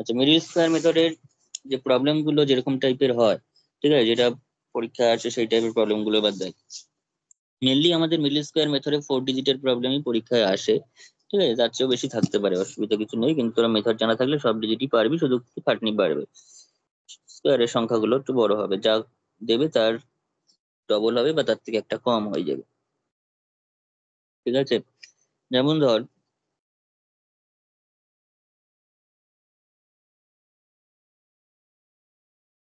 আচ্ছা, middle square মেথডের যে প্রবলেম গুলো যেরকম টাইপের হয়, ঠিক আছে, যেটা পরীক্ষা আছে সেই টাইপের প্রবলেম গুলো এবার দেখ। মেনলি আমাদের মিডল স্কোয়ার মেথডে 4 ডিজিটের প্রবলেমই পরীক্ষায় আসে, ঠিক আছে, তার চেয়েও বেশি থাকতে পারে, অসুবিধা কিছু নেই, কিন্তু তোরা মেথড জানা থাকলে সব ডিজিটই পারবি, শুধু একটু খাটনি বাড়বে। স্কোয়ারের সংখ্যাগুলো একটু বড় হবে, যা দেবে তার ডবল হবে বা তার থেকে একটা কম হয়ে যাবে, ঠিক আছে। যেমন ধর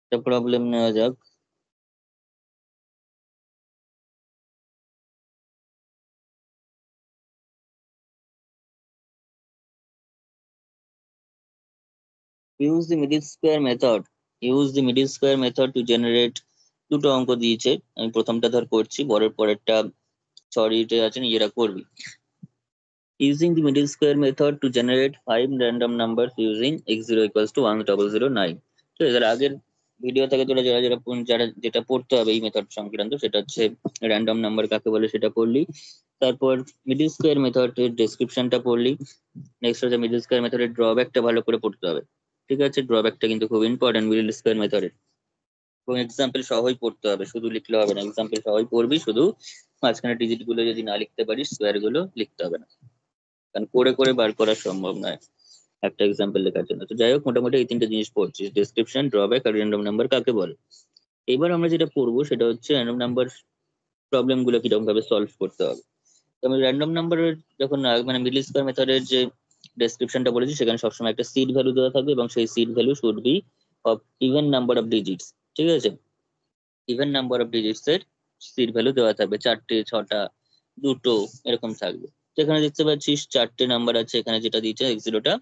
একটা প্রবলেম নেওয়া যাক। use the middle square method use the middle square method to generate, দুটো অঙ্ক দিয়েছে, আমি প্রথমটা ধর করছি, পরেরটা সরি এটা আছে, নিজেরা করবি। Using the middle square method to generate 5 random numbers using x0 equals to 1009। তো এর আগের ভিডিও থেকে তোরা যারা যেটা পড়তে হবে এই মেথড সংক্রান্ত, সেটা হচ্ছে র্যান্ডম নাম্বার কাকে বলে সেটা পড়লি, তারপর মিডল স্কোয়ার মেথডের ডেসক্রিপশনটা পড়লি, নেক্সট হচ্ছে মিডল স্কোয়ার মেথডের ড্রব্যাকটা ভালো করে পড়তে হবে, ঠিক আছে। ড্রব্যাকটা কিন্তু খুব ইম্পর্টেন্ট মিডল স্কোয়ার মেথডের, এবং এক্সাম্পল সহই পড়তে হবে, শুধু লিখলে হবে না, এক্সাম্পল সহই পড়বি, শুধু মাঝখানে ডিজিট গুলো যদি না লিখতে পারিস স্কোয়ার গুলো লিখতে হবে না, কারণ করে করে বার করা সম্ভব নয় একটা এক্সাম্পল লেখার জন্য। তো যাই হোক, মোটামুটি এই তিনটে জিনিস পড়ছিস, ডেসক্রিপশন, ড্রব্যাক আর র্যান্ডম নাম্বার কাকে বলে। এবার আমরা যেটা পড়বো সেটা হচ্ছে র্যান্ডম নাম্বার প্রবলেম গুলো কিরকম ভাবে সলভ করতে হবে। তো আমি র্যান্ডম নাম্বারের যখন মানে মিডল স্কোয়ার মেথডের যে ডেসক্রিপশনটা বলেছি, সেখানে সবসময় একটা সিড ভ্যালু দেওয়া থাকবে, এবং সেই seed value should be of even number of digits, ঠিক আছে। ইভেন নাম্বার অফ ডিজিটস এর সিড ভ্যালু দেওয়া থাকবে, 4টে 6টা 2টো এরকম থাকবে। তো এখানে দেখতে পাচ্ছিস 4টে নাম্বার আছে, এখানে যেটা দিয়েছে x0টা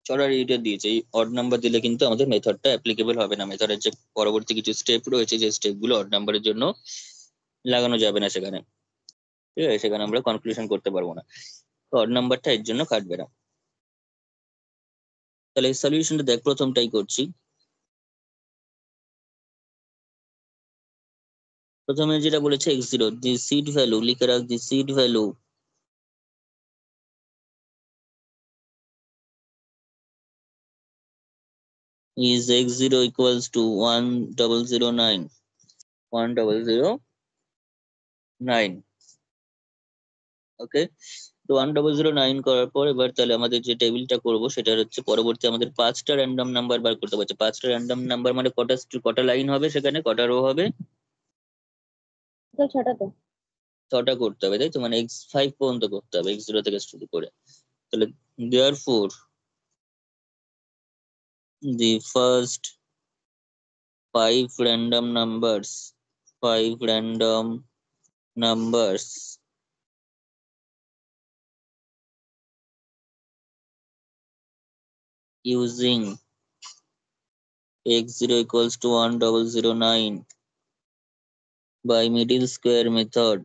ছড়া রিলেটেড দিয়েছে, এই অড নাম্বার দিলে কিন্তু আমাদের মেথডটা অ্যাপ্লিকেবল হবে না, মেথডের যে পরবর্তী কিছু স্টেপ রয়েছে যে স্টেপ গুলো অড নাম্বারের জন্য লাগানো যাবে না সেখানে, ঠিক আছে, সেখানে আমরা কনক্লুশন করতে পারবো না, অড নাম্বারটা এর জন্য কাটবে না। তাহলে এই সলিউশনটা দেখ, প্রথমটাই করছি। প্রথমে যেটা বলেছে x0, দি সিড ভ্যালু লিখে রাখ, the seed value is x0 equals to 1009, 1009, okay. তো 1009 করার পর এবার তাহলে আমাদের যে টেবিলটা করব সেটা হচ্ছে পরবর্তী আমাদের 5টা র্যান্ডম নাম্বার বার করতে পারছে, 5টা র্যান্ডম নাম্বার মানে কটা লাইন হবে, সেখানে কটা রো হবে, তো ছটা তো 6টা করতে হবে, তাই তো, মানে x5 পর্যন্ত করতে হবে, x0 থেকে শুরু করে। তাহলে therefore the first 5 random numbers using x0 equals to 1009 by middle square method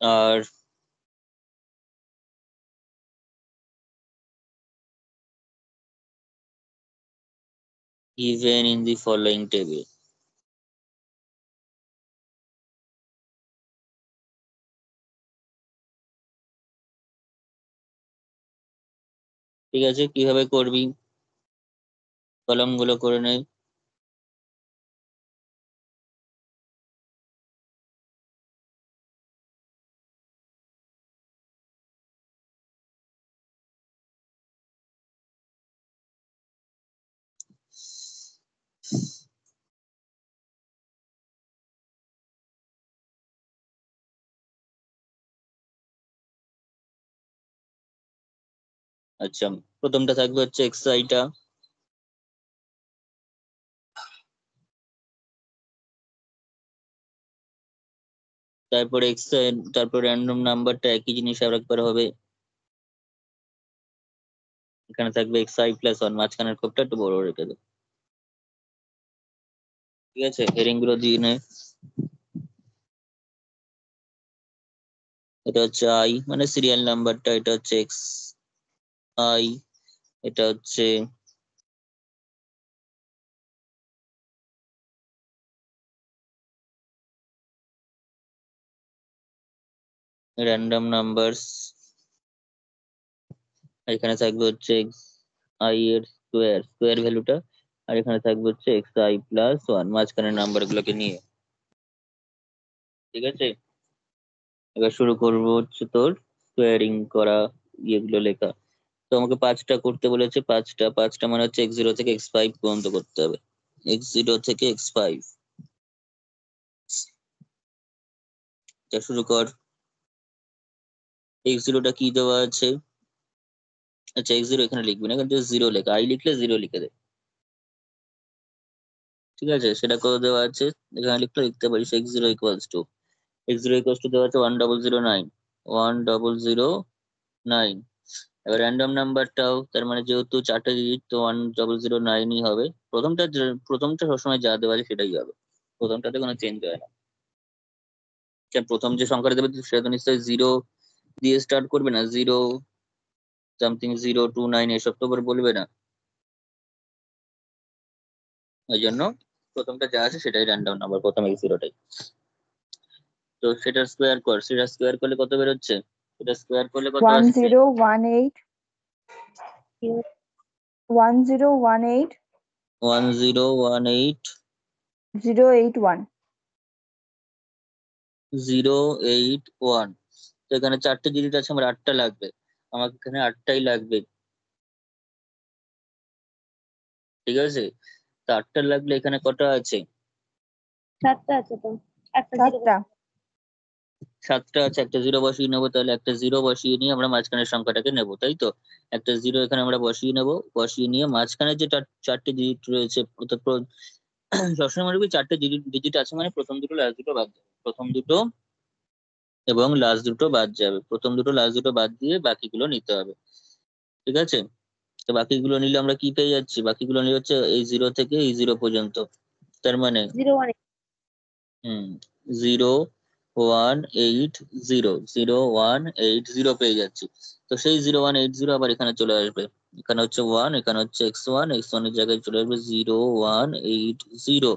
are given in the following table। ঠিক আছে, কিভাবে করবি কলাম গুলো করে নে। আচ্ছা, প্রথমটা থাকবে হচ্ছে xi টা, তারপর তারপর র্যান্ডম নাম্বারটা একই জিনিস আর একবার হবে, এখানে থাকবে xi+1, মাঝখানের কোডটা একটু বড় রেখে দেবে, ঠিক আছে, হেডিং গুলো দিয়ে নে। এটা হচ্ছে i মানে সিরিয়াল নাম্বারটা, এটা হচ্ছে xi, এটা হচ্ছে র্যান্ডম নাম্বারস, এখানে থাকবে হচ্ছে এক্স আই এর স্কোয়ার ভ্যালুটা, আর এখানে থাকবে হচ্ছে এক্স আই প্লাস ওয়ান, মাঝখানের নাম্বার গুলোকে নিয়ে। ঠিক আছে, এবার শুরু করবো হচ্ছে তোর স্কোয়ারিং করা, ইয়েগুলো লেখা। তো আমাকে পাঁচটা করতে বলেছে, পাঁচটা পাঁচটা মানে হচ্ছে এক্স জিরো থেকে এক্স ফাইভ পর্যন্ত করতে হবে, এক্স জিরো থেকে এক্স ফাইভ। শুরু কর। এক্স জিরোটা কি দেওয়া আছে? আচ্ছা, এক্স জিরো এখানে লিখবি না, কিন্তু জিরো লেখা, আই লিখলে জিরো লিখে দে। ঠিক আছে, সেটা করে দেওয়া আছে, এখানে লিখতে পারিস এক্স জিরো ইকুয়ালস টু দেওয়া আছে 1009, 1009। এবার র্যান্ডম নাম্বারটাও, তার মানে যেহেতু চারটে ডিজিট তো 1009ই হবে। প্রথমটা সবসময় যা দেওয়া আছে সেটাই হবে, প্রথমটাতে কোনো চেঞ্জ হয় না। প্রথম যে সংখ্যাটা দেবে সেটা তো নিশ্চয়ই জিরো দিয়ে স্টার্ট করবে না, জিরো সামথিং 029 এসব তো করে বলবে না। ওই জন্য প্রথমটা যা আছে সেটাই র্যান্ডম নাম্বার, প্রথম এই জিরোটাই। তো সেটা স্কোয়ার কর, সেটা স্কোয়ার করলে কত বেরোচ্ছে? সেটা স্কোয়ার করলে কত আসছে? 1018 1018 1018 081 081। তো এখানে চারটে ডিজিট আছে, আমার আটটা লাগবে, আমাকে এখানে আটটাই লাগবে। ঠিক আছে, তো আটটা লাগলে এখানে কটা আছে? সাতটা আছে তো, একটা জিরো। সাতটা আছে, একটা জিরো বসিয়ে নেবো, তাহলে একটা জিরো বসিয়ে নিয়ে আমরা মাঝখানের সংখ্যাটাকে নেবো, তাই তো? একটা জিরো এখানে আমরা বসিয়ে নেবো, বসিয়ে নিয়ে মাঝখানে যে চারটে ডিজিট রয়েছে, অর্থাৎ সবসময় মনে রাখবি চারটে ডিজিট ডিজিট আছে মানে প্রথম দুটো লাস্ট দুটো বাদ যাবে, প্রথম দুটো এবং লাস্ট দুটো বাদ যাবে, প্রথম দুটো লাস্ট দুটো বাদ দিয়ে বাকিগুলো নিতে হবে। ঠিক আছে, তো বাকিগুলো নিলে আমরা কি পেয়ে যাচ্ছি? বাকিগুলো নিলে হচ্ছে এই জিরো থেকে এই জিরো পর্যন্ত, তার মানে 01 হুম 01800 পেয়ে যাচ্ছি। তো সেই 0180 আবার এখানে চলে আসবে, এখানে হচ্ছে ওয়ান, এখানে হচ্ছে এক্স ওয়ান এর জায়গায় চলে আসবে 0180।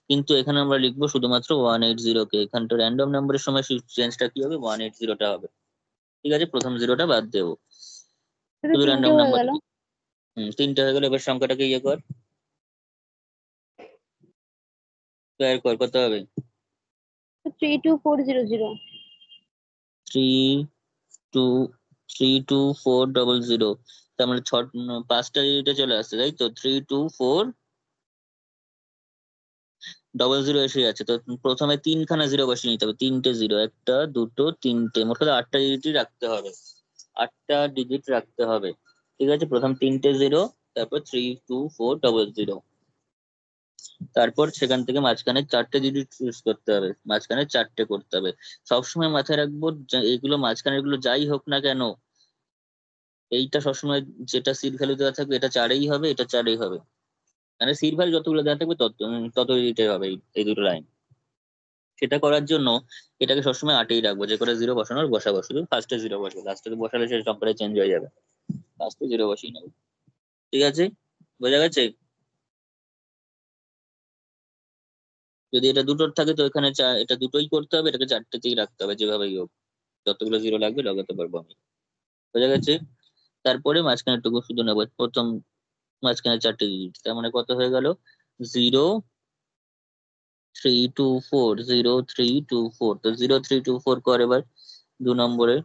কিন্তু এখানে আমরা লিখবো শুধুমাত্র 180 কে, এখানটা র্যান্ডম নাম্বারের সময় চেঞ্জটা কি হবে? 180টা হবে। ঠিক আছে, প্রথম জিরোটা বাদ দেবো, শুধু শুধু তিনটে র্যান্ডম হয়ে নাম্বার। গেল। তিনটে হয়ে গেল, এবার সংখ্যাটাকে ইয়ে কর, স্কোয়ার কর, কত হবে? 32400। থ্রি টু 32400, তার মানে পাঁচটা ডিজিটে চলে আসছে, তাই তো? 32400 এসে যাচ্ছে। তো প্রথমে তিনখানা জিরো বসিয়ে নিতে হবে, তিনটে জিরো, একটা দুটো তিনটে, মোট কথা আটটা ডিজিটই রাখতে হবে, আটটা ডিজিট রাখতে হবে। ঠিক আছে, প্রথম তিনটে জিরো, তারপর 32400, তারপর সেখান থেকে মাঝখানে চারটে ডিজিট চুজ করতে হবে, মাঝখানে চারটে করতে হবে। সবসময় মাথায় রাখবো এগুলো মাঝখানের গুলো যাই হোক না কেন, এইটা সবসময় যেটা সিট ভ্যালু দেওয়া থাকবে এটা চারেই হবে, এটা চারেই হবে, মানে সিট ভ্যালু যতগুলো দেওয়া থাকবে তত এটাই হবে, এই দুটো লাইন। সেটা করার জন্য এটাকে সবসময় আটেই রাখবো, যে করে জিরো বসানোর বসাবো, শুধু ফার্স্টে জিরো বসবো, লাস্টে বসালে সে সংখ্যাটা চেঞ্জ হয়ে যাবে, ফার্স্টে জিরো বসিয়ে নেবো। ঠিক আছে, বোঝা গেছে? যদি এটা দুটোর থাকে তো এখানে এটা দুটোই করতে হবে, এটাকে চারটেতেই রাখতে হবে, যেভাবেই হোক যতগুলো জিরো লাগবে লাগাতে পারবো আমি। বোঝা গেছে? তারপরে মাঝখানে টুকু শুধু নেবো, প্রথম মাঝখানে চারটে ডিজিট, তার মানে কত হয়ে গেল? 03240 তো 0324 কর এবার 2 নম্বরে,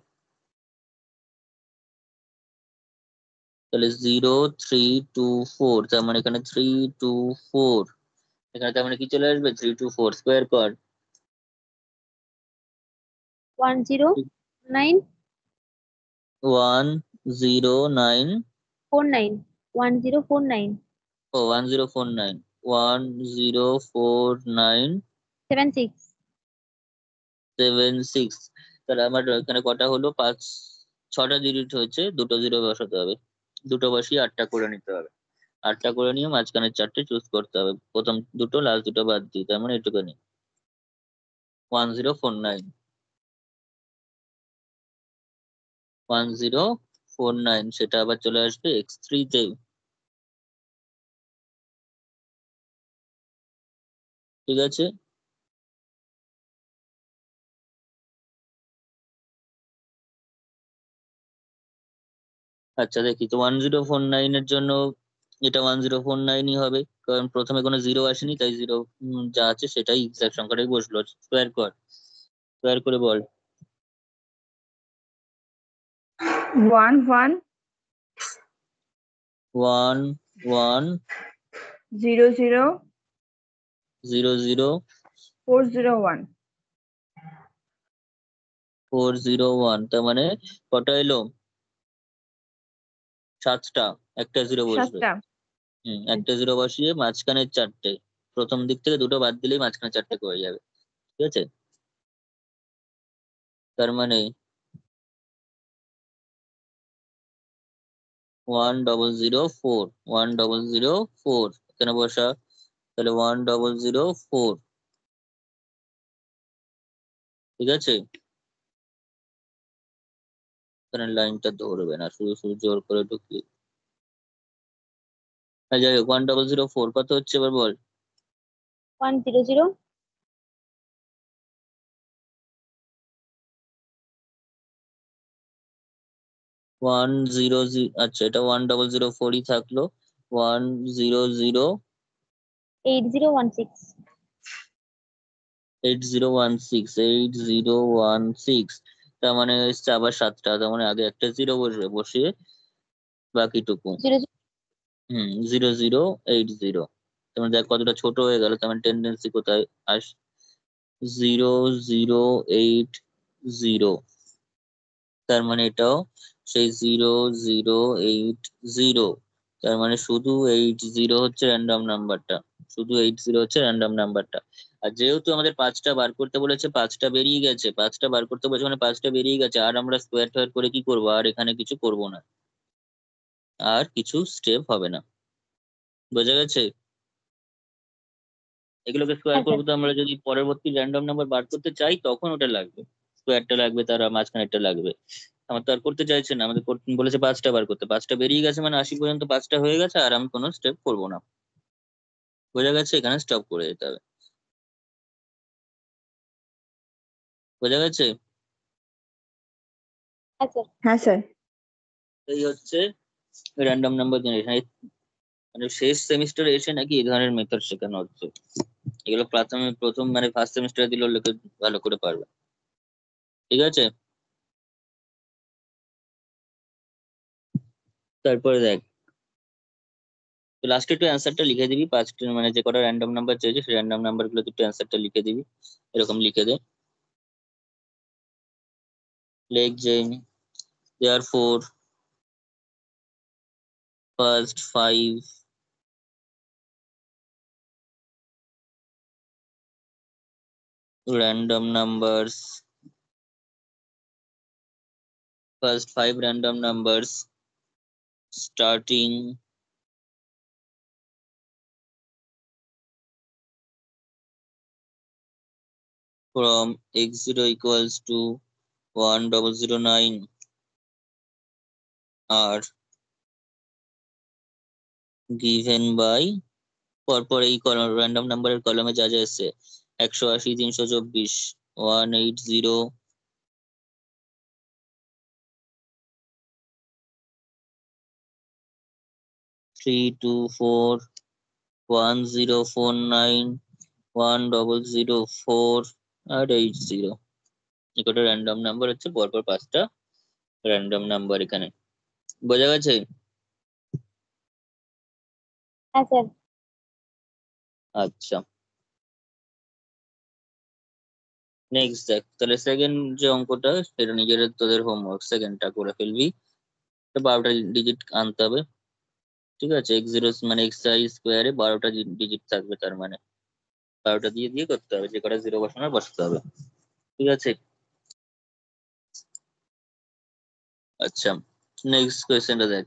তাহলে 0324, তার মানে এখানে 324, এখানে তার মানে কি চলে আসবে? 324 স্কোয়ার কর। 109 109, 49 1049 ও 1049, 1049 76 76। তাহলে আমার এখানে কটা হলো? ছটা ডিজিট হয়েছে, দুটো জিরো বসাতে হবে, দুটো বসিয়ে আটটা করে নিতে হবে, আটটা করে নিয়ে মাঝখানে চারটে চুজ করতে হবে, প্রথম দুটো লাস্ট দুটো বাদ দিই, তার মানে এটুকুনি 1049, 1049, সেটা আবার চলে আসবে x3 তে। ঠিক আছে, আচ্ছা দেখি তো 1049 এর জন্য এটা 1049ই হবে, কারণ প্রথমে কোনো জিরো আসেনি, তাই জিরো যা আছে সেটাই এক্সাক্ট সংখ্যাটাই বসলো। স্কোয়ার কর, স্কোয়ার করে বল। 1 1 1 1 0 0 0 0 4 0 1 4 0 1, তার মানে কটা এলো? 7টা। একটা জিরো বসবে। 7টা। একটা জিরো বসিয়ে মাঝখানে 4টে, প্রথম দিক থেকে দুটো বাদ দিলেই মাঝখানে 4টে করে যাবে। ঠিক আছে, তার মানে 1004, 1004 এখানে বসা, তাহলে 1004। ঠিক আছে, এখানে লাইনটা ধরবে না, শুধু শুধু জোর করে ঢুকি। যাই হোক, 1004 কত হচ্ছে এবার বল। 100 100, আচ্ছা এটা 1004ই থাকলো। 100 8016 8016, তার মানে এসছে আবার 7টা, তার মানে আগে একটা জিরো বসবে, বসিয়ে বাকিটুকু 0 0080। তোমার দেখ কতটা ছোট হয়ে গেল, তোমার টেন্ডেন্সি কোথায় আস। 0080, তার মানে এটাও সেই 0080, তার মানে শুধু 80 হচ্ছে র্যান্ডম নাম্বারটা, শুধু 80 হচ্ছে র্যান্ডম নাম্বারটা। আর যেহেতু আমাদের 5টা বার করতে বলেছে, 5টা বেরিয়ে গেছে, 5টা বার করতে বলেছে মানে 5টা বেরিয়ে গেছে, আর আমরা স্কোয়ার টোয়ার করে কি করবো, আর এখানে কিছু করব না, আর কিছু স্টেপ হবে না। বোঝা গেছে? এগুলোকে স্কোয়ার হ্যাঁ করবো স্যার। তো আমরা, যদি পরবর্তী র্যান্ডম নাম্বার বার করতে চাই তখন ওটা লাগবে, স্কোয়ারটা লাগবে, তার মাঝখানেরটা লাগবে। আমার তো আর করতে চাইছে না, আমাদের বলেছে 5টা বার করতে, 5টা বেরিয়ে গেছে মানে 80 পর্যন্ত 5টা হয়ে গেছে, আর আমি কোনো স্টেপ করবো না। বোঝা গেছে? এখানে স্টপ করে যেতে হবে। বোঝা গেছে? হ্যাঁ স্যার। হ্যাঁ স্যার। এই হচ্ছে র্যান্ডম নাম্বার জেনারেশন। মানে শেষ সেমিস্টারে এসে নাকি এই ধরনের মেথড শেখানো হচ্ছে। এগুলো প্রথম মানে ফার্স্ট সেমিস্টারে দিলেও লোকে ভালো করে পারবে। ঠিক আছে, তারপরে দেখ, লাস্টে একটু অ্যান্সারটা লিখে দিবি, 5টা মানে যে কটা র্যান্ডম নাম্বার চেয়েছে সেই র্যান্ডম নাম্বার গুলো একটু অ্যান্সারটা লিখে দিবি, এরকম লিখে দে। লেখ যে therefore first five random numbers starting from x0 equals to 1009 are given by, পরপর এই কলম র্যান্ডম নাম্বারের কলমে যা যা এসছে, 180, 324, 180, 324, 1049, 1004 আর 80। একটা র্যান্ডম নাম্বার হচ্ছে, পরপর 5টা র্যান্ডম নাম্বার এখানে। বোঝা গেছে? হ্যাঁ স্যার। আচ্ছা, নেক্সট দেখ, তাহলে সেকেন্ড যে অঙ্কটা সেটা নিজের তোদের হোমওয়ার্ক, সেকেন্ডটা করে ফেলবি। 12টা ডিজিট আনতে হবে। ঠিক আছে, x0 মানে xi স্কোয়ারে 12টা ডিজিট থাকবে, তার মানে 12টা দিয়ে দিয়ে করতে হবে, যে কটা জিরো বসানোর বসাতে হবে। ঠিক আছে, আচ্ছা নেক্সট কোয়েশ্চেনটা দেখ।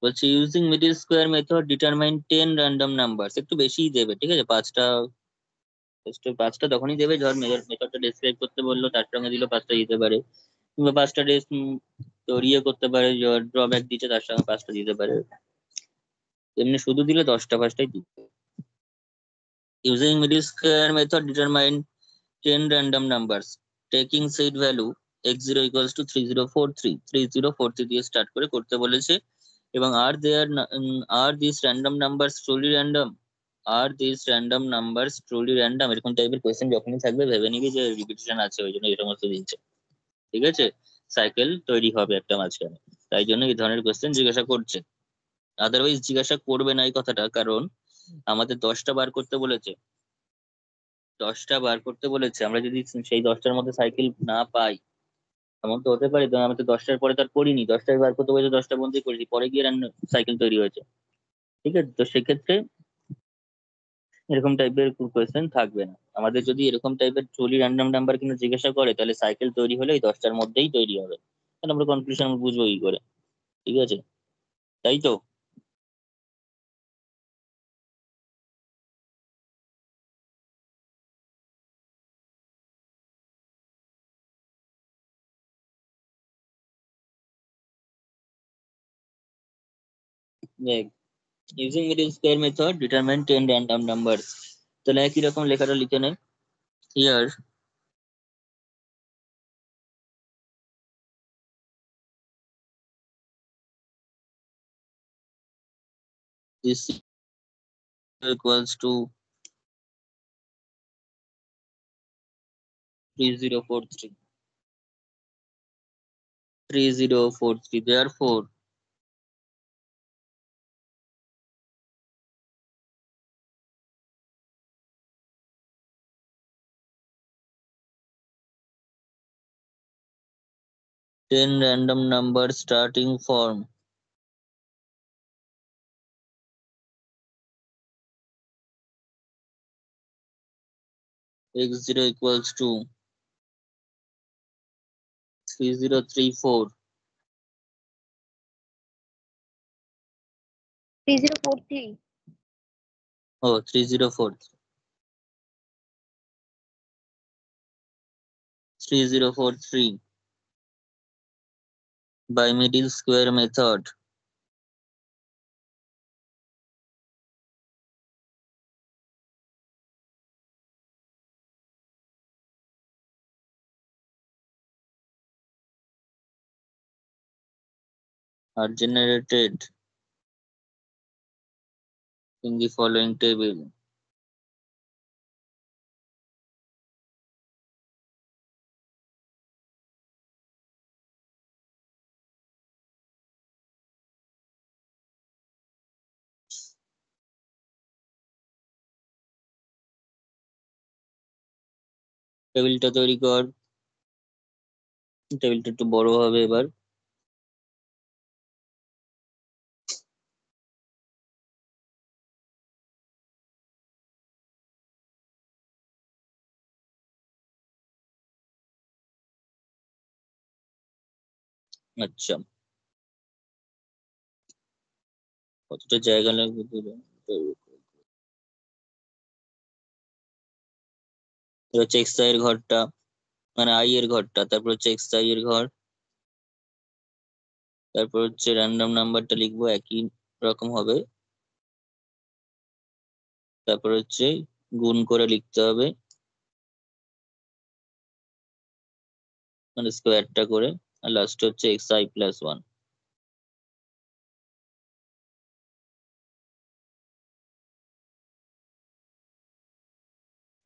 বলছে using middle square method determine 10 random numbers, একটু বেশিই দেবে। ঠিক আছে, 5টা তখনই দেবে, ধর মেথডটা ডেসক্রাইব করতে বললো, তার সঙ্গে দিল 5টা দিতে পারে, কিংবা 5টা তোর ইয়ে করতে পারে, ড্রব্যাক দিচ্ছে তার সঙ্গে 5টা দিতে পারে, এমনি শুধু দিলে 10টা 5টাই দিতে। Using middle square method determine 10 random numbers taking seed value x0 equals to 3043 দিয়ে স্টার্ট করে করতে বলেছে। এবং are these random numbers truly random, এরকম টাইপের কোয়েশ্চেন যখনই থাকবে ভেবে নিবি যে রিপিটিশন আছে, ওই জন্য এই সমস্ত দিচ্ছে। ঠিক আছে, সাইকেল তৈরি হবে একটা মাঝখানে, তাই জন্য এই ধরনের কোয়েশ্চেন জিজ্ঞাসা করছে। আদারওয়াইজ জিজ্ঞাসা করবে না এই কথাটা, কারণ আমাদের 10টা বার করতে বলেছে, 10টা বার করতে বলেছে। আমরা যদি সেই 10টার মধ্যে সাইকেল না পাই, এমন তো হতে পারে তো আমি তো 10টার পরে তার করিনি, 10টায় বার করতে বলেছে 10টা বন্ধই করেছি, পরে গিয়ে সাইকেল তৈরি হয়েছে। ঠিক আছে, তো সেক্ষেত্রে এরকম টাইপের কোয়েশ্চেন থাকবে না। আমাদের যদি এরকম টাইপের ট্রুলি র্যান্ডম নাম্বার কিন্তু জিজ্ঞাসা করে, তাহলে সাইকেল তৈরি হলে এই 10টার মধ্যেই তৈরি হবে, তাহলে আমরা কনক্লুশন বুঝবো কি করে। ঠিক আছে, তাই তো। দেখ, using middle square method determine 10 random numbers, তাহলে একই রকম লেখাটা লিখে নে। Here this equals to 3043, therefore ten random numbers starting from x0 equals to 3034 3043 oh 3043 by middle square method are generated in the following table. টেবিলটা তৈরি কর, টেবিলটা একটু বড় হবে এবার। আচ্ছা, কতটা জায়গা লাগবে তোর? এটা হচ্ছে এক্স এর ঘরটা, মানে আই এর ঘরটা, তারপর হচ্ছে এক্স আই এর ঘর, তারপর হচ্ছে র্যান্ডম নাম্বারটা লিখবো একই রকম হবে, তারপর হচ্ছে গুণ করে লিখতে হবে, মানে স্কোয়ারটা করে, আর লাস্ট হচ্ছে এক্স আই প্লাস 1।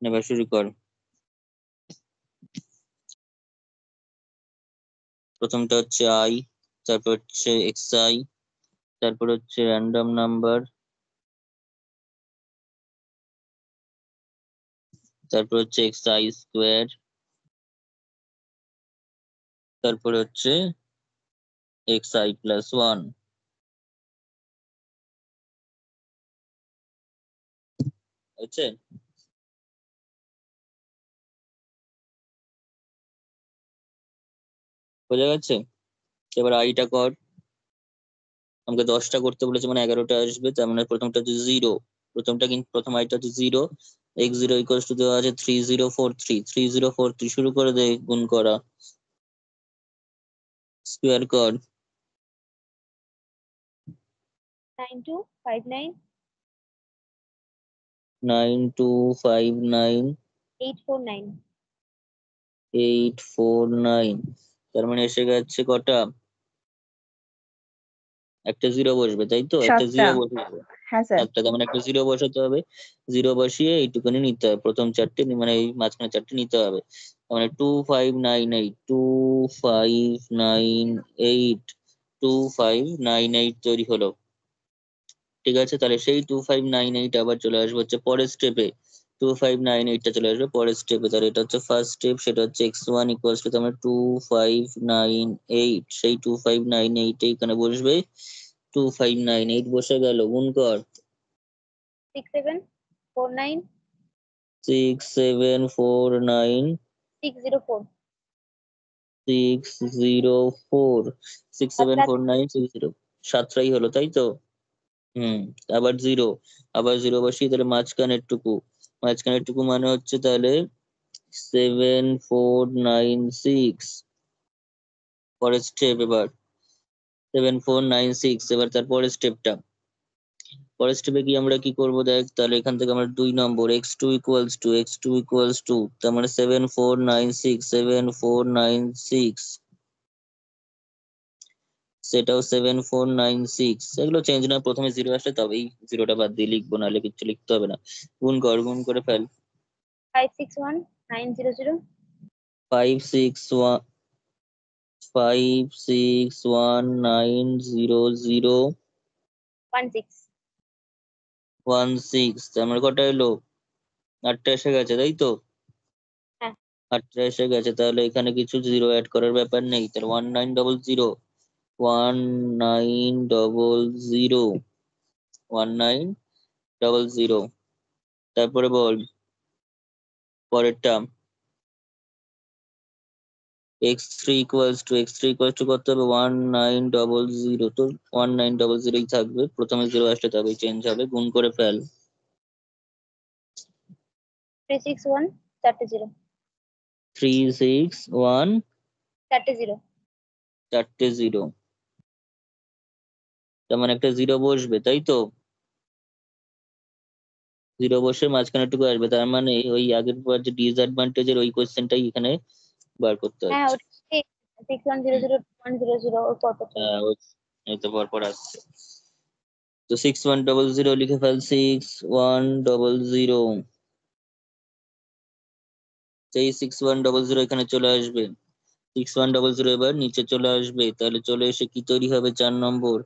এবার শুরু কর। প্রথমটা হচ্ছে আই, তারপর হচ্ছে এক্স আই, তারপর হচ্ছে র্যান্ডম নাম্বার, তারপর হচ্ছে এক্স আই স্কোয়ার, তারপর হচ্ছে এক্স আই প্লাস 1। হচ্ছে, বোঝা গেছে? এবার আইটা কর। আমাকে 10টা করতে বলেছে, মানে 11টা আসবে, তার মানে প্রথমটা হচ্ছে 0, প্রথমটা কিন্তু প্রথম আইটা হচ্ছে 0, x0 ইকুয়ালস টু দেওয়া আছে 3043, 3043 শুরু করে দে গুণ করা। স্কোয়ার কর। 9259 9259 849 849। তার মানে এসে গেছে কটা? একটা জিরো বসবে, তাই তো? একটা 7টা। জিরো বসবে, হ্যাঁ স্যার। একটা, তার মানে একটা জিরো বসাতে হবে। জিরো বসিয়ে এইটুকুনি নিতে হবে, প্রথম চারটে মানে এই মাঝখানে চারটে নিতে হবে। তার মানে 2598 2598 2598 তৈরি হলো। ঠিক আছে, তাহলে সেই 2598 আবার চলে আসবে হচ্ছে পরের স্টেপে। 2598টা চলে আসবে পরের স্টেপে। তাহলে এটা হচ্ছে ফার্স্ট স্টেপ, সেটা হচ্ছে x1 ইকুয়ালস টু, তার মানে 2598, সেই 2598 এখানে বসবে। 2598 বসে গেল, গুণ কর। 6749 6749 604 604 6749 60, সাতটাই হলো, তাই তো? হুম। আবার জিরো, আবার জিরো বসিয়ে তাহলে মাঝখানের টুকু, মাঝখানের টুকু মানে হচ্ছে তাহলে 7496। পরের স্টেপ এবার 7496, এবার তারপরের স্টেপটা, পরের স্টেপে কি আমরা কি করব দেখ, তাহলে এখান থেকে আমরা 2 নম্বর x2 তার মানে 7496 সেটাও 7496। এগুলো চেঞ্জ না, প্রথমে জিরো আসলে তবেই জিরোটা বাদ দিয়ে লিখবো, নাহলে কিছু লিখতে হবে না। গুণ কর, গুণ করে ফেল। 561900 561 56190 16 16। আমার কটা এলো? 8টা এসে গেছে, তাই তো? হ্যাঁ 8টা এসে গেছে, তাহলে এখানে কিছু জিরো অ্যাড করার ব্যাপার নেই। তাহলে 1900 1900 1900। তারপরে বল পরেরটা, x3 কত হবে? 1900। তো 1900 থাকবে, প্রথমে জিরো আসলে তবেই চেঞ্জ হবে। গুণ করে ফেল। 361 চারটে 0 361 চারটে 0 চারটে জিরো, তার মানে একটা জিরো বসবে, তাই তো? জিরো বসে মাঝখানেটুকু আসবে, তার মানে ওই আগের বার যে ডিসঅ্যাডভান্টেজের ওই কোশ্চেনটাই এখানে বার করতে হ্যাঁ হচ্ছে। ওটা 6100 100 ওর পরপর চলে হ্যাঁ, এই তো পরপর আসছে। তো 6100 লিখে ফেল, 6100। সেই 6100 এখানে চলে আসবে। 6100 এবার নিচে চলে আসবে, তাহলে চলে এসে কি তৈরি হবে? 4 নম্বর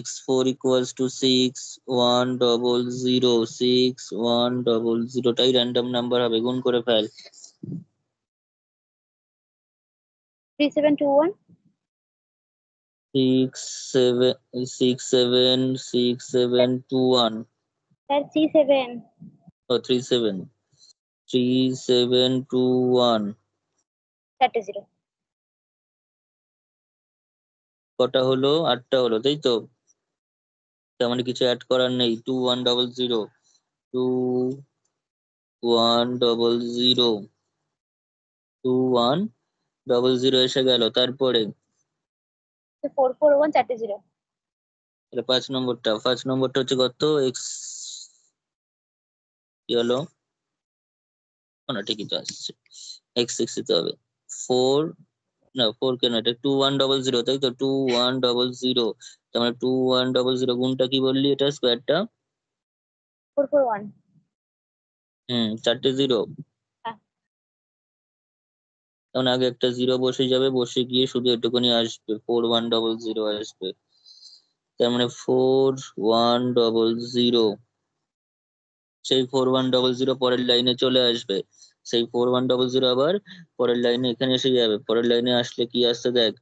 x4 ইকুয়ালস টু 6100 6100টাই র্যান্ডম নাম্বার হবে। গুণ করে ফেল। 3721 67676721 স্যার C7 ও 3721। চারটে 0 কটা হলো? 8টা হলো, তাই তো? তার মানে কিছু অ্যাড করার নেই। 2100 2100 2100 এসে গেল। তারপরে 441 চারটে 0 তাহলে 5 নম্বরটা হচ্ছে কত? এক্স কি হলো? না, ঠিকই তো আসছে। x6 দিতে হবে। 4, না 4 কেন, এটা 2100, তাই তো? 2100, তার মানে 2100 গুণটা কি বললি, এটা স্কোয়ারটা? 441 চারটে জিরো। হ্যাঁ তখন আগে একটা জিরো বসে যাবে, বসে গিয়ে শুধু এটুকুনি আসবে, 4100 আসবে। তার মানে 4100, সেই 4100 পরের লাইনে চলে আসবে। সেই 4100 আবার পরের লাইনে এখানে এসে যাবে। পরের লাইনে আসলে কি আসছে দেখ,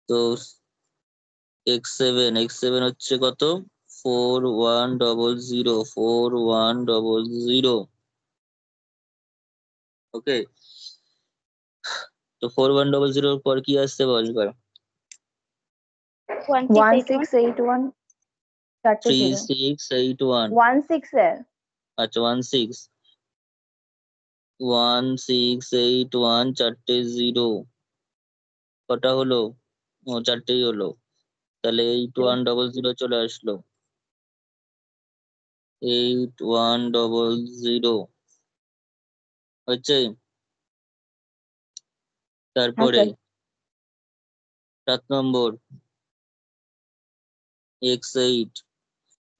তো x7 হচ্ছে কত? 4100 ওকে। তো 4100 পর কি আসছে বল এবার? 1681 চারটে 0 3681। 16 স্যার। আচ্ছা 1681 চারটে জিরো। কটা হলো? ও, চারটেই হলো। তাহলে 8100 চলে আসলো। 8100 হচ্ছে। হ্যাঁ তারপরে স্যার 7 নম্বর x8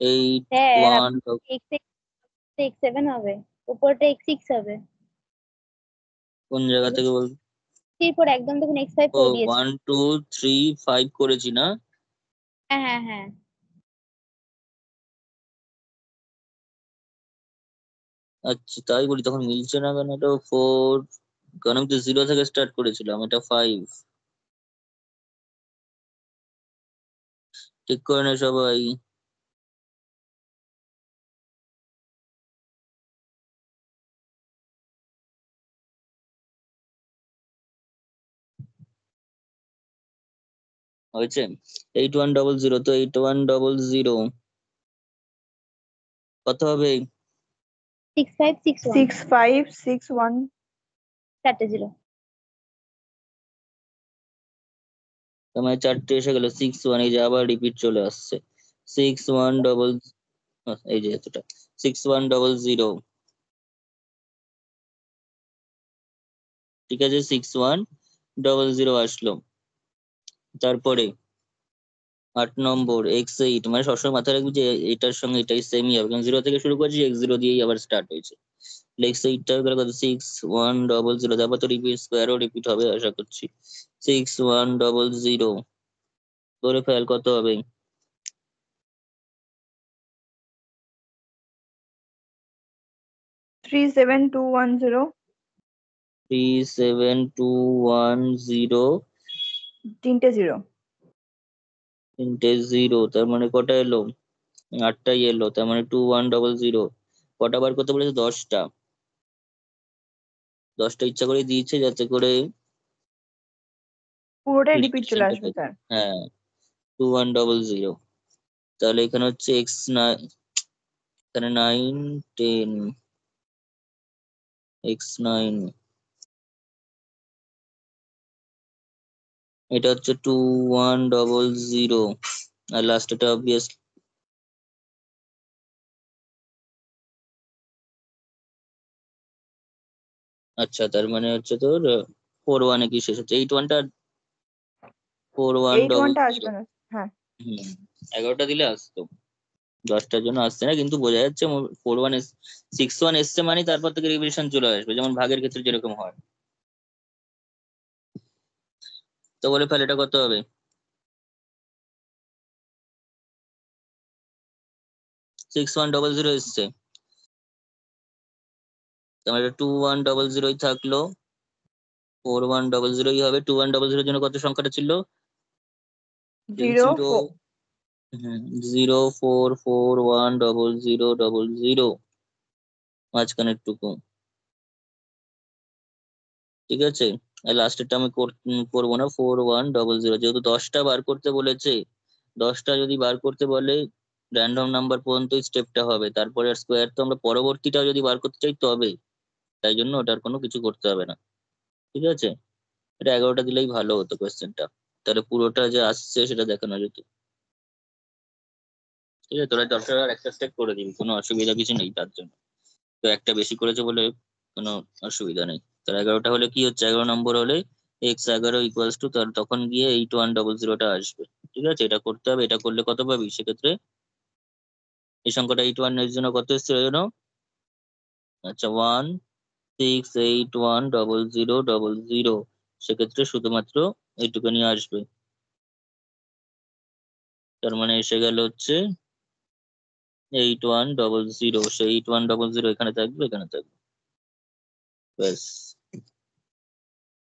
eight sir one x7 হবে, উপরটা x6 হবে। কোন জায়গা থেকে বল? এরপর একদম তখন x5 ও, করে দিয়েছে। 1 2 3 5 করেছি না? হ্যাঁ হ্যাঁ হ্যাঁ। আচ্ছা, তাই বলি তখন মিলছে না কেন? এটা 4, কারণ আমি তো 0 থেকে স্টার্ট করেছিলাম, এটা 5। ঠিক করে না সবাই? হয়েছে? 8100, তো 8100 কত হবে? 6561 6561 চারটে জিরো। তার মানে চারটে এসে গেল, 61, এই যে আবার রিপিট চলে আসছে। 6100, এই যে এতটা, 6100। ঠিক আছে, 6100 আসলো। তারপরে 8 নম্বর x8, মানে সবসময় মাথায় রাখবি যে এটার সঙ্গে এটাই সেমই হবে, কারণ 0 থেকে শুরু করছি, x0 দিয়েই আবার স্টার্ট হয়েছে। x8টা গেল কত? 6100। তারপর তো রিপিট, স্কোয়ারও রিপিট হবে আশা করছি। 6100 করে ফেল, কত হবে? 37210 37210, তিনটে জিরো। তিনটে জিরো, তার মানে কটা এলো? 8টাই এলো, তার মানে 2100। কটা বার করতে বলেছে? 10টা। 10টা ইচ্ছা করে দিয়েছে যাতে করে পুরোটাই রিপিট চলে রিপিটেশনটা আসবে থাকে। স্যার। হ্যাঁ, 2100। তাহলে এখানে হচ্ছে এখানে 9 10, x9, এটা হচ্ছে 2100। আর লাস্ট এটা অবভিয়াস। আচ্ছা, তার মানে হচ্ছে তোর 41-এ কি শেষ হচ্ছে? 81টা, 81টা 4100। আসবে না। হ্যাঁ 11টা দিলে আসতো। 10টার জন্য আসছে না, কিন্তু বোঝা যাচ্ছে 61 এসছে, মানে তারপর থেকে রিভিশন চলে আসবে, যেমন ভাগের ক্ষেত্রে যেরকম হয়। তো বলে ফেল, এটা কত হবে? 6100 এসছে, তাহলে 2100 থাকলো। 4100 হবে। 2100 জন্য কত সংখ্যাটা ছিল? 0 জিরো। 4 0 4 4 1 0 0 0, মাঝখানের টুকু। ঠিক আছে, লাস্টেরটা আমি করবো না। 4100, যেহেতু 10টা বার করতে বলেছে, 10টা যদি বার করতে বলে র্যান্ডম নাম্বার পর্যন্ত স্টেপটা হবে, তারপরে আর স্কোয়ার তো আমরা পরবর্তীটা যদি বার করতে চাই তবে, তাই জন্য ওটার কোনো কিছু করতে হবে না। ঠিক আছে, এটা 11টা দিলেই ভালো হতো কোয়েশ্চেনটা, তাহলে পুরোটা যে আসছে সেটা দেখানো যেত। ঠিক আছে, তোরা দরকার আর একটা স্টেপ করে দিবি, কোনো অসুবিধা কিছু নেই তার জন্য। তো একটা বেশি করেছে বলে কোনো অসুবিধা নেই। তার 11টা হলে কি হচ্ছে? 11 নম্বর হলে x11 ইকুয়ালস টু, তার তখন গিয়ে 8100টা আসবে। ঠিক আছে, এটা করতে হবে। এটা করলে কত পাবি সেক্ষেত্রে? এই সংখ্যাটা 81 এর জন্য কত এসছে যেন? আচ্ছা, 1681000, সেক্ষেত্রে শুধুমাত্র এইটুকুনি আসবে। তার মানে এসে গেল হচ্ছে 8100। সেই 8100 এখানে থাকবে, এখানে থাকবে, ব্যাস।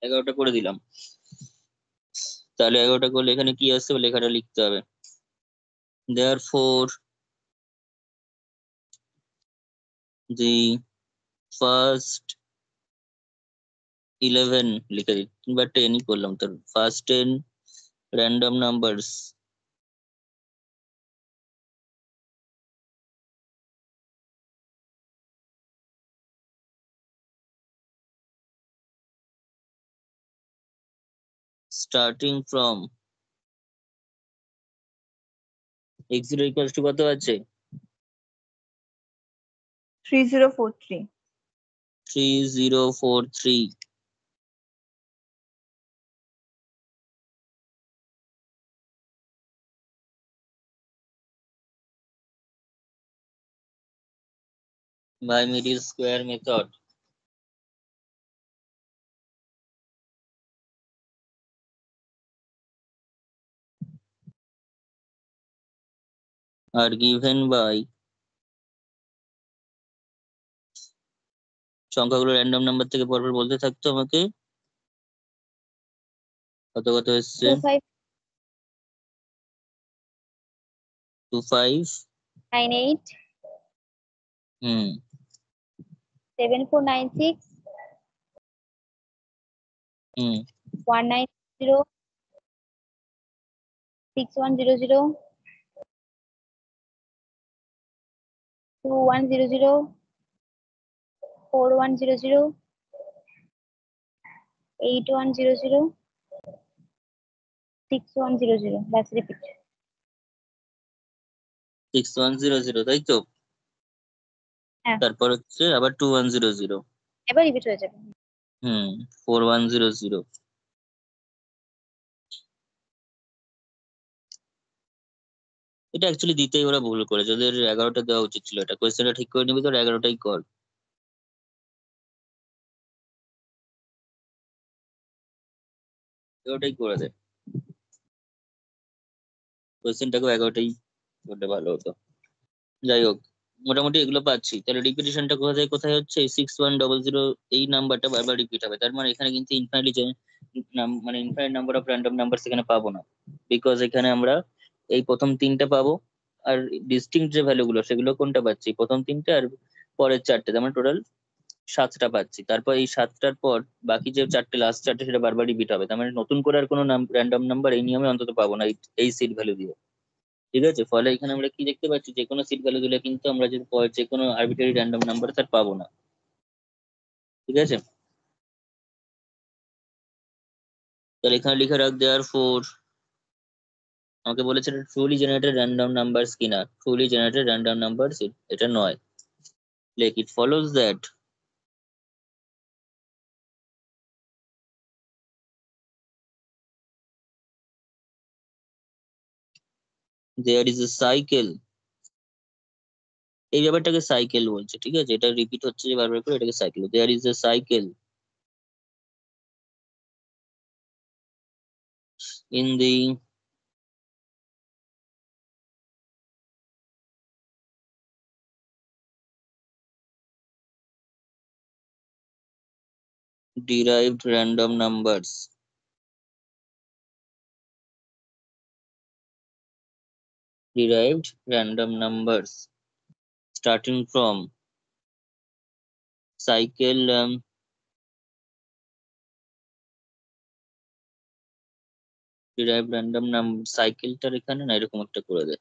11টা করে দিলাম। তাহলে 11টা করলে এখানে কি আসছে লেখাটা লিখতে হবে। Therefore, the first 11 লিখে দিই, কিংবা 10ই করলাম, তার first 10 random numbers starting from x0 equals to কত আছে 3043. 3043 by middle square method. Are given by সংখ্যাগুলো র্যান্ডম নাম্বার থেকে পরপর বলতে থাকতো আমাকে কত কত এসছে 25 25 98 হুম 7496 হুম 190 6100 2100 4100 8100 6100. That's repeat. 6100 তাই তো হ্যাঁ। তারপর হচ্ছে আবার 2100 এবার রিপিট হয়ে যাবে। 4100 এটা অ্যাকচুয়ালি দিতেই ওরা ভুল করেছে ওদের 11টা দেওয়া উচিত ছিল এটা কোয়েশ্চেনটা ঠিক করে নিবি তোর 11টাই কর ওটাই করে দে কোয়েশ্চেনটাকেও 11টাই করলে ভালো হতো যাই হোক মোটামুটি এগুলো পাচ্ছি তাহলে রিপিটেশনটা কোথায় কোথায় হচ্ছে 6100 এই নাম্বারটা বারবার রিপিট হবে তার মানে এখানে কিন্তু মানে infinite number of random number এখানে পাবো না বিকজ এখানে আমরা এই প্রথম তিনটা পাবো আর ডিস্টিংক্ট যে ভ্যালু গুলো সেগুলো কোনটা পাচ্ছি প্রথম তিনটে আর পরের চারটে তার মানে টোটাল 7টা পাচ্ছি তারপর এই 7টার পর বাকি যে চারটে লাস্ট চারটে সেটা বারবার রিপিট হবে তার মানে নতুন করে আর কোনো র্যান্ডম নাম্বার এই নিয়মে অন্তত পাবো না এই সিট ভ্যালু দিয়ে ঠিক আছে ফলে এখানে আমরা কি দেখতে পাচ্ছি যে কোনো সিট ভ্যালু দিলে কিন্তু আমরা যদি যে কোনো আরবিটারি র্যান্ডম নাম্বার তার পাবো না ঠিক আছে তাহলে এখানে লিখে রাখ দেওয়ার ফোর আমাকে বলেছে ট্রুলি জেনারেটেড র্যান্ডম নাম্বারস কিনা ট্রুলি জেনারেটেড র্যান্ডম নাম্বারস এটা নয় like it follows that there is a cycle এই ব্যাপারটাকে সাইকেল বলছে ঠিক আছে এটা রিপিট হচ্ছে যে বারবার করে এটাকে cycle there is a cycle in the derived random numbers starting from cycle derived random number সাইকেলটার এখানে না এরকম একটা করে দেয়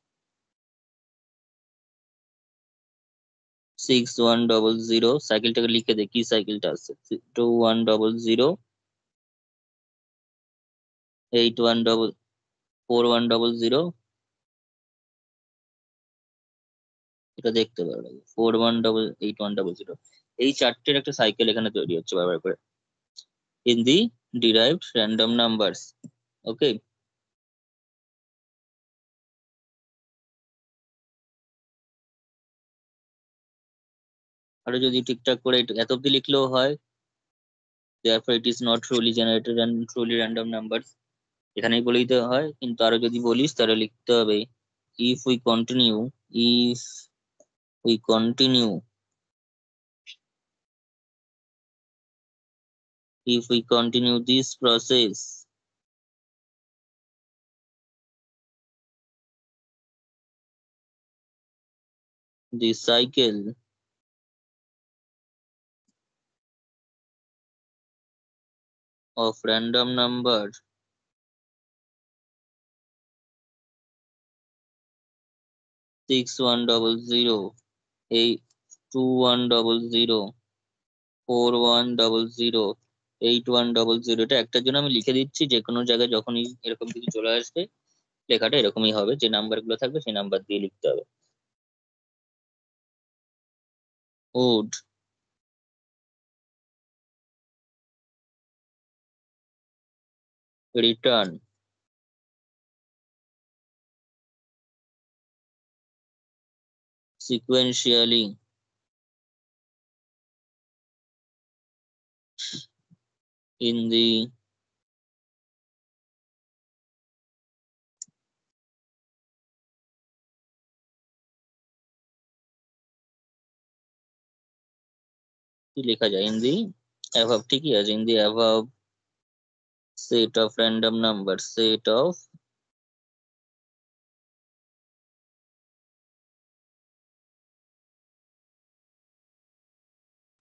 6100 সাইকেলটাকে লিখে দে কি সাইকেলটা আছে 2100 4100 এটা দেখতে পারো 4188 এই চারটের একটা সাইকেল এখানে তৈরি হচ্ছে বারবার করে in the derived random numbers ওকে আরো যদি ঠিকঠাক করে এত অব্দি লিখলেও হয় therefore it is not truly generated and truly random numbers এখানেই বলে দিতে হয় কিন্তু আরো যদি বলিস তাহলে লিখতে হবে if we continue if we continue if we continue this process this cycle of random number 6100 82100 4100 8100, এটা একটার জন্য আমি লিখে দিচ্ছি, যে কোনো জায়গায় যখনই এরকম কিছু চলে আসবে লেখাটা এরকমই হবে, যে নাম্বার গুলো থাকবে সেই নাম্বার দিয়ে লিখতে হবে। would return sequentially in the কি লেখা যায়, in the above, ঠিকই আছে, in the above set of random numbers, set of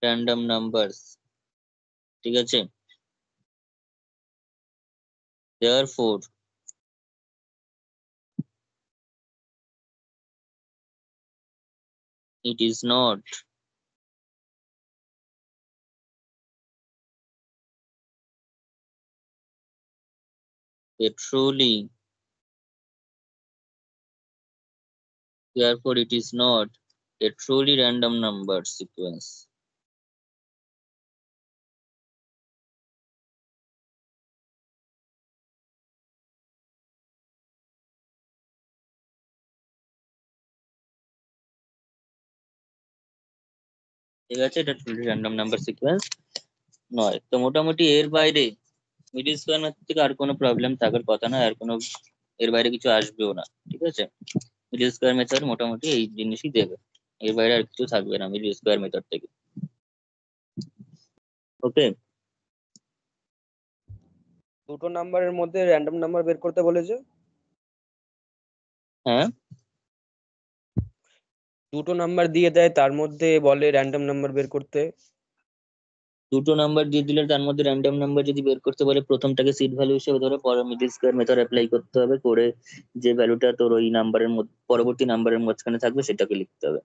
random numbers, ঠিক আছে। therefore it is not a truly therefore it is not a truly random number sequence। ঠিক আছে, এটা truly random number sequence নয়। তো মোটামুটি এর বাইরে মিডিল স্কোয়ার মেথড থেকে আর কোনো প্রবলেম থাকার কথা না, আর কোনো এর বাইরে কিছু আসবেও না, ঠিক আছে। মিডিল স্কোয়ার মেথড মোটামুটি এই জিনিসই দেবে, এর বাইরে আর কিছু থাকবে না মিডিল স্কোয়ার মেথড থেকে। ওকে, দুটো নাম্বারের মধ্যে র্যান্ডম নাম্বার বের করতে বলেছে। হ্যাঁ, দুটো নাম্বার দিয়ে দেয়, তার মধ্যে বলে র্যান্ডম নাম্বার বের করতে। দুটো নাম্বার দিয়ে দিলে তার মধ্যে র্যান্ডম নাম্বার যদি বের করতে বলে, প্রথমটাকে সিট ভ্যালু হিসেবে ধরে পরে মিডিল স্কোয়ার মেথড অ্যাপ্লাই করতে হবে, করে যে ভ্যালুটা তোর ওই নাম্বারের মধ্যে পরবর্তী নাম্বারের মাঝখানে থাকবে সেটাকে লিখতে হবে,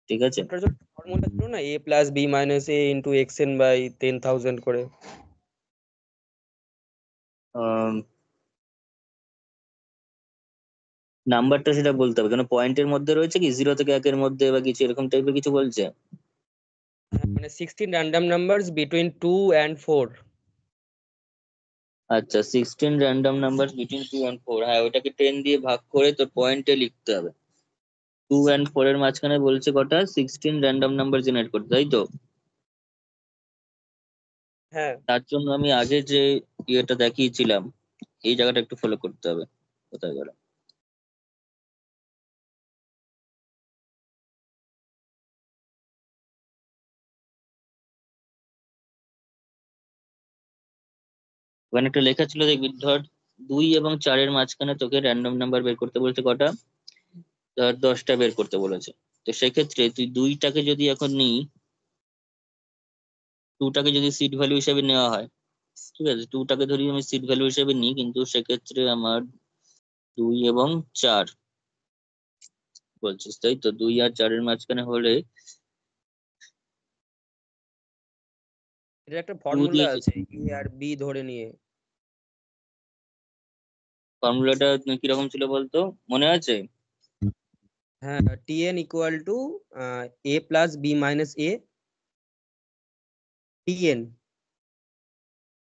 ঠিক আছে। ওটার জন্য ফর্মুলা ছিল না, a plus B minus A into X N by 10,000 করে। নাম্বারটা সেটা বলতে হবে, কেন পয়েন্টের মধ্যে রয়েছে কি 0 থেকে 1 এর মধ্যে বা কিছু এরকম টাইপের কিছু বলছে। মানে 16 র্যান্ডম নাম্বারস বিটুইন 2 and 4। আচ্ছা, 16 র্যান্ডম নাম্বার বিটুইন 2 and 4, হ্যাঁ ওটাকে 10 দিয়ে ভাগ করে তোর পয়েন্টে লিখতে হবে। 2 and 4 এর মাঝখানে বলছে কটা, 16 র্যান্ডম নাম্বার জেনারেট করতে, তাই তো। হ্যাঁ, তার জন্য আমি আগে যে ইয়েটা দেখিয়েছিলাম এই জায়গাটা একটু ফলো করতে হবে, কোথায় গেল। ওখানে একটা লেখা ছিল দেখবি, ধর 2 এবং 4 এর মাঝখানে তোকে র্যান্ডম নাম্বার বের করতে বলছে কটা, ধর 10টা বের করতে বলেছে। তো সেক্ষেত্রে তুই 2টাকে যদি এখন নিই, 2টাকে যদি সিট ভ্যালু হিসেবে নেওয়া হয়, ঠিক আছে, 2টাকে ধরি আমি সিট ভ্যালু হিসেবে নিই, কিন্তু সেক্ষেত্রে আমার 2 এবং 4 বলছিস, তাই তো। 2 আর 4 এর মাঝখানে হলে এটার একটা 2 ফর্মুলা দিয়ে আছে, এ আর বি ধরে নিয়ে। ফর্মুলাটা কিরকম ছিল বলতো, মনে আছে? হ্যাঁ, tn equal to a plus B minus A, tn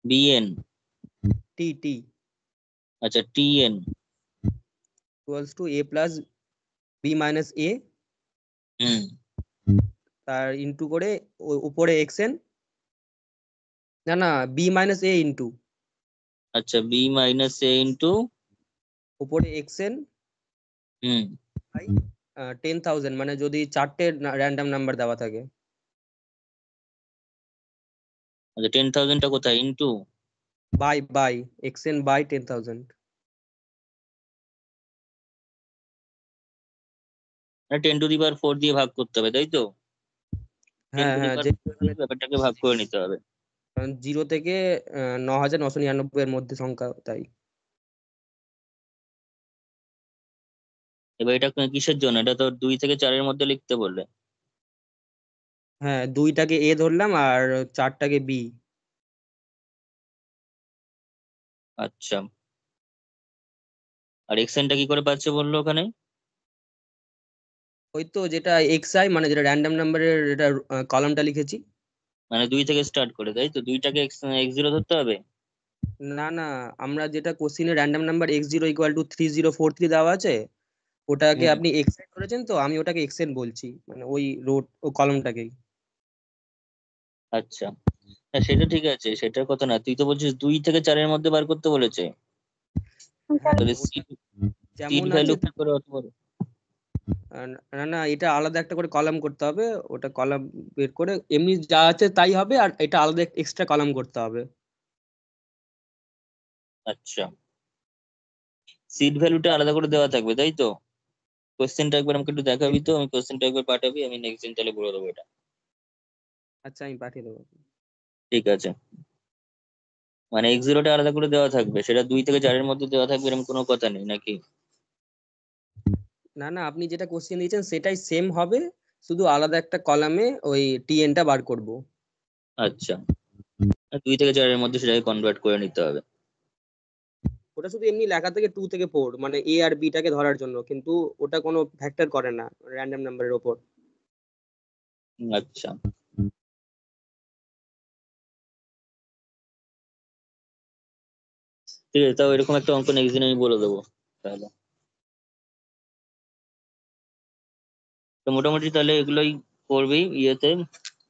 BN, T আচ্ছা TN, equals to a plus B minus A, hmm, তার ইনটু করে উপরে xn, না না, বি মাইনাস এ ইনটু আচ্ছা বি মাইনাস এ ইন্টু, উপরে xn হুম, বাই 10,000, মানে যদি চারটে র্যান্ডম নাম্বার দেওয়া থাকে। আচ্ছা 10,000টা কোথায়, ইন্টু, বাই xn বাই 10,000। 10⁴ দিয়ে ভাগ করতে হবে, তাই তো। টেন হ্যাঁ টু দি হ্যাঁ, পাওয়ার যে দিয়ে ব্যাপারটাকে ভাগ করে নিতে হবে। 0 থেকে 9,999 এর মধ্যে সংখ্যা, তাই। এবার এটা কিসের জন্য, এটা তো 2 থেকে 4 এর মধ্যে লিখতে বললে। হ্যাঁ 2টাকে এ ধরলাম আর 4টাকে বি। আচ্ছা, আর এক্সএনটা কি করে পাচ্ছে বললো ওখানে? ওই তো যেটা এক্সআই মানে যেটা র্যান্ডম নাম্বারের এটা কলামটা লিখেছি। মানে 2 থেকে স্টার্ট করে, তাই তো? 2টাকে এক্স জিরো ধরতে হবে। না না, আমরা যেটা কোশ্চিনে র্যান্ডম নাম্বার x0 = 3043 দেওয়া আছে, ওটাকে হুম। আপনি এক্সেন্ড করেছেন, তো আমি ওটাকে এক্সেন্ড বলছি, মানে ওই রোড ও কলমটাকেই। আচ্ছা, হ্যাঁ সেটা ঠিক আছে, সেটার কথা না। তুই তো বলছিস 2 থেকে 4-এর মধ্যে বার করতে বলেছে। হ্যাঁ তাহলে ওটা সিট সিট যেমন আছে ভ্যালু কি করে অত বড়? না না, এটা আলাদা একটা করে কলাম করতে হবে। ওটা কলাম বের করে এমনি যা আছে তাই হবে, আর এটা আলাদা এক্সট্রা কলাম করতে হবে। আচ্ছা, সিট ভ্যালুটা আলাদা করে দেওয়া থাকবে, তাই তো? কোশ্চেনটা একবার আমাকে একটু দেখাবি তো, আমি কোশ্চেনটা একবার পাঠাবি, আমি নেক্সট দিন তাহলে বলে দেবো এটা। আচ্ছা আমি পাঠিয়ে দেবো। ঠিক আছে, মানে x0টা আলাদা করে দেওয়া থাকবে, সেটা 2 থেকে 4-এর মধ্যে দেওয়া থাকবে এরকম কোনো কথা নেই নাকি? না না, আপনি যেটা কোশ্চেন দিয়েছেন সেটাই সেম হবে, শুধু আলাদা একটা কলামে ওই টিএনটা বার করব। আচ্ছা, 2 থেকে 4-এর মধ্যে সেটাকে কনভার্ট করে নিতে হবে। ওটা শুধু এমনি লেখা থেকে 2 থেকে 4 মানে এ আর বিটাকে ধরার জন্য, কিন্তু ওটা কোনো ফ্যাক্টর করে না র্যান্ডম নাম্বারের ওপর। আচ্ছা, ঠিক আছে, তাও এরকম একটা অঙ্ক নেক্সট দিন আমি বলে দেবো তাহলে। তো মোটামুটি তাহলে এগুলোই করবি ইয়েতে,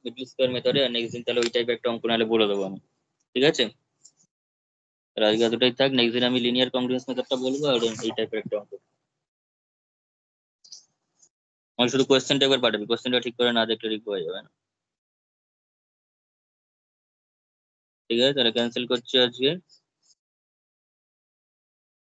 মিডল স্কোয়ার মেথডে, আর নেক্সট দিন তাহলে ওই টাইপের একটা অঙ্ক নাহলে বলে দেবো আমি। ঠিক আছে, তাহলে আজকে এতটাই থাক, নেক্সট দিন আমি লিনিয়ার কংগ্রেস মেথডটা বলবো, আর এই টাইপের একটা অঙ্ক। আমি শুধু কোয়েশ্চেনটা একবার পাঠাবি, কোয়েশ্চেনটা ঠিক করে না দেখলে ঠিক হয়ে যাবে না। ঠিক আছে, তাহলে ক্যান্সেল করছি আজকে।